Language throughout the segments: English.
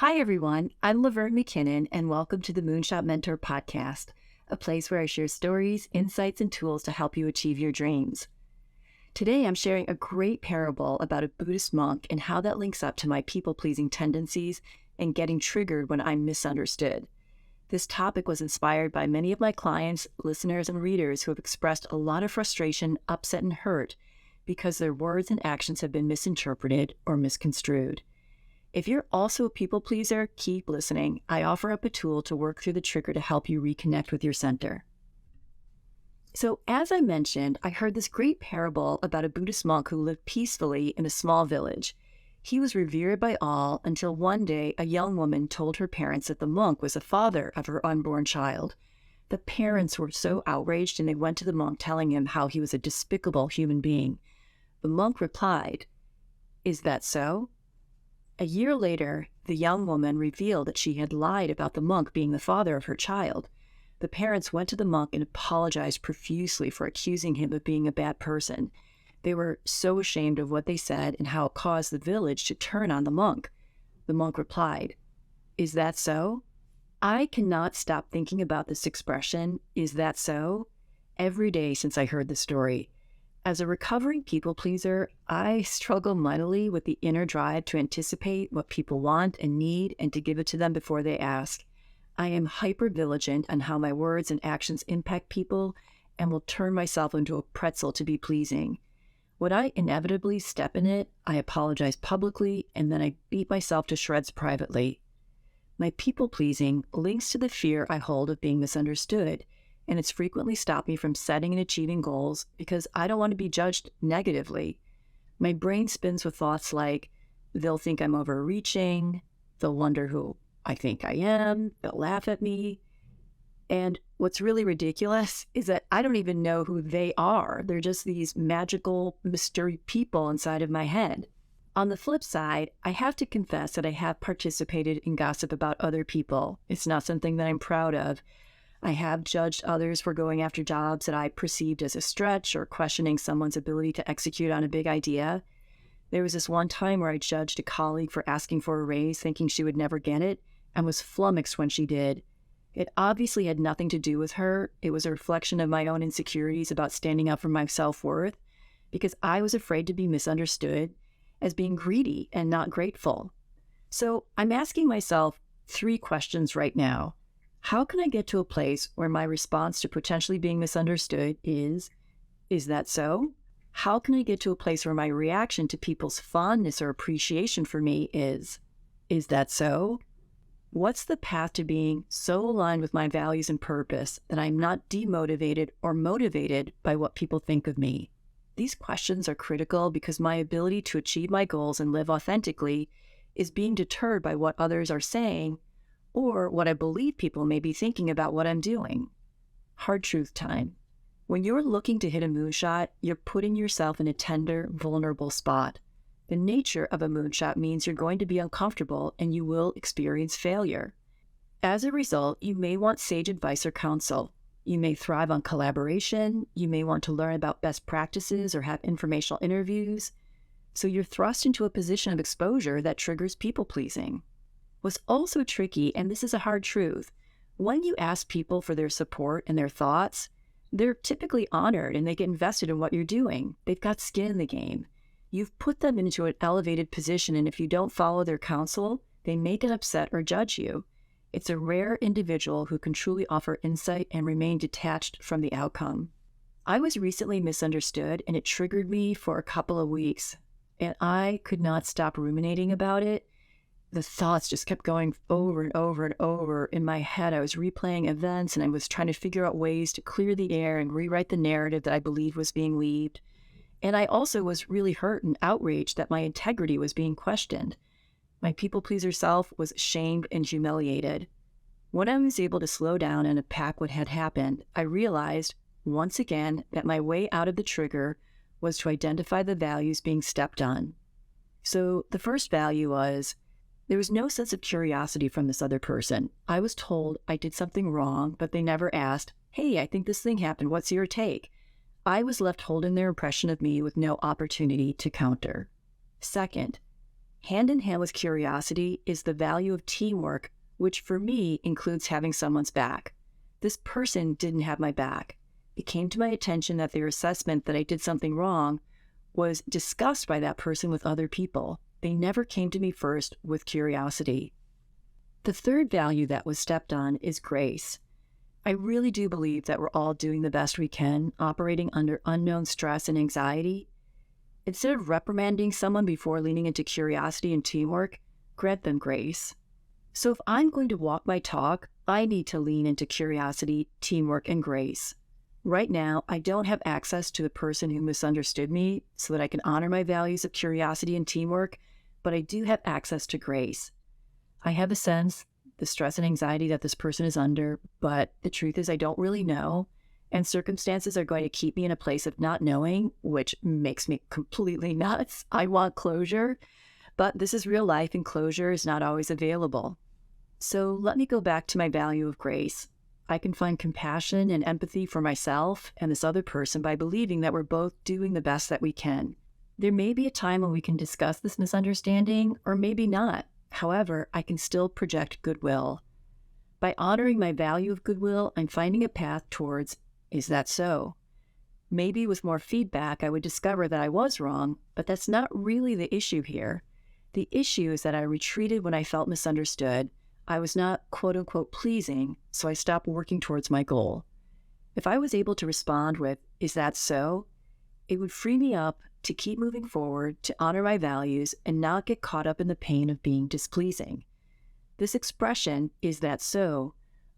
Hi, everyone. I'm Laverne McKinnon, and welcome to the Moonshot Mentor podcast, a place where I share stories, insights, and tools to help you achieve your dreams. Today, I'm sharing a great parable about a Buddhist monk and how that links up to my people-pleasing tendencies and getting triggered when I'm misunderstood. This topic was inspired by many of my clients, listeners, and readers who have expressed a lot of frustration, upset, and hurt because their words and actions have been misinterpreted or misconstrued. If you're also a people pleaser, keep listening. I offer up a tool to work through the trigger to help you reconnect with your center. So as I mentioned, I heard this great parable about a Buddhist monk who lived peacefully in a small village. He was revered by all until one day a young woman told her parents that the monk was the father of her unborn child. The parents were so outraged and they went to the monk telling him how he was a despicable human being. The monk replied, "Is that so?" A year later, the young woman revealed that she had lied about the monk being the father of her child. The parents went to the monk and apologized profusely for accusing him of being a bad person. They were so ashamed of what they said and how it caused the village to turn on the monk. The monk replied, "Is that so?" I cannot stop thinking about this expression, "Is that so?" every day since I heard the story. As a recovering people pleaser, I struggle mightily with the inner drive to anticipate what people want and need and to give it to them before they ask. I am hyper-vigilant on how my words and actions impact people and will turn myself into a pretzel to be pleasing. When I inevitably step in it, I apologize publicly and then I beat myself to shreds privately. My people-pleasing links to the fear I hold of being misunderstood, and it's frequently stopped me from setting and achieving goals because I don't want to be judged negatively. My brain spins with thoughts like, they'll think I'm overreaching, they'll wonder who I think I am, they'll laugh at me. And what's really ridiculous is that I don't even know who they are. They're just these magical, mystery people inside of my head. On the flip side, I have to confess that I have participated in gossip about other people. It's not something that I'm proud of. I have judged others for going after jobs that I perceived as a stretch or questioning someone's ability to execute on a big idea. There was this one time where I judged a colleague for asking for a raise, thinking she would never get it, and was flummoxed when she did. It obviously had nothing to do with her. It was a reflection of my own insecurities about standing up for my self-worth, because I was afraid to be misunderstood as being greedy and not grateful. So I'm asking myself 3 questions right now. How can I get to a place where my response to potentially being misunderstood is that so? How can I get to a place where my reaction to people's fondness or appreciation for me is that so? What's the path to being so aligned with my values and purpose that I'm not demotivated or motivated by what people think of me? These questions are critical because my ability to achieve my goals and live authentically is being deterred by what others are saying or what I believe people may be thinking about what I'm doing. Hard truth time. When you're looking to hit a moonshot, you're putting yourself in a tender, vulnerable spot. The nature of a moonshot means you're going to be uncomfortable and you will experience failure. As a result, you may want sage advice or counsel. You may thrive on collaboration. You may want to learn about best practices or have informational interviews. So you're thrust into a position of exposure that triggers people-pleasing. What's also tricky, and this is a hard truth, when you ask people for their support and their thoughts, they're typically honored and they get invested in what you're doing. They've got skin in the game. You've put them into an elevated position, and if you don't follow their counsel, they may get upset or judge you. It's a rare individual who can truly offer insight and remain detached from the outcome. I was recently misunderstood, and it triggered me for a couple of weeks, and I could not stop ruminating about it. The thoughts just kept going over and over and over in my head. I was replaying events and I was trying to figure out ways to clear the air and rewrite the narrative that I believed was being weaved. And I also was really hurt and outraged that my integrity was being questioned. My people-pleaser self was shamed and humiliated. When I was able to slow down and unpack what had happened, I realized, once again, that my way out of the trigger was to identify the values being stepped on. So the first value was, there was no sense of curiosity from this other person. I was told I did something wrong, but they never asked, "Hey, I think this thing happened. What's your take?" I was left holding their impression of me with no opportunity to counter. Second, Hand in hand with curiosity is the value of teamwork, which for me includes having someone's back. This person didn't have my back. It came to my attention that their assessment that I did something wrong was discussed by that person with other people. They never came to me first with curiosity. The third value that was stepped on is grace. I really do believe that we're all doing the best we can, operating under unknown stress and anxiety. Instead of reprimanding someone before leaning into curiosity and teamwork, grant them grace. So if I'm going to walk my talk, I need to lean into curiosity, teamwork, and grace. Right now, I don't have access to the person who misunderstood me so that I can honor my values of curiosity and teamwork, but I do have access to grace. I have a sense, the stress and anxiety that this person is under, but the truth is I don't really know, and circumstances are going to keep me in a place of not knowing, which makes me completely nuts. I want closure, but this is real life and closure is not always available. So let me go back to my value of grace. I can find compassion and empathy for myself and this other person by believing that we're both doing the best that we can. There may be a time when we can discuss this misunderstanding, or maybe not. However, I can still project goodwill. By honoring my value of goodwill, I'm finding a path towards, is that so? Maybe with more feedback, I would discover that I was wrong, but that's not really the issue here. The issue is that I retreated when I felt misunderstood. I was not quote-unquote pleasing, so I stopped working towards my goal. If I was able to respond with, is that so? It would free me up to keep moving forward, to honor my values, and not get caught up in the pain of being displeasing. This expression, is that so,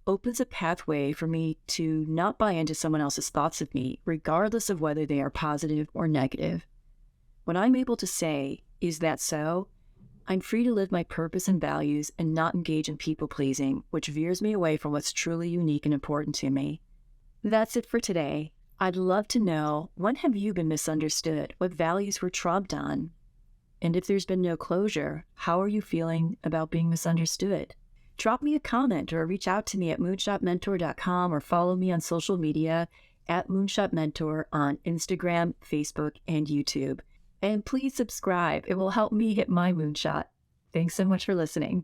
opens a pathway for me to not buy into someone else's thoughts of me, regardless of whether they are positive or negative. When I'm able to say, is that so? I'm free to live my purpose and values and not engage in people-pleasing, which veers me away from what's truly unique and important to me. That's it for today. I'd love to know, when have you been misunderstood? What values were trumped on? And if there's been no closure, how are you feeling about being misunderstood? Drop me a comment or reach out to me at moonshotmentor.com or follow me on social media at moonshotmentor on Instagram, Facebook, and YouTube. And please subscribe. It will help me hit my moonshot. Thanks so much for listening.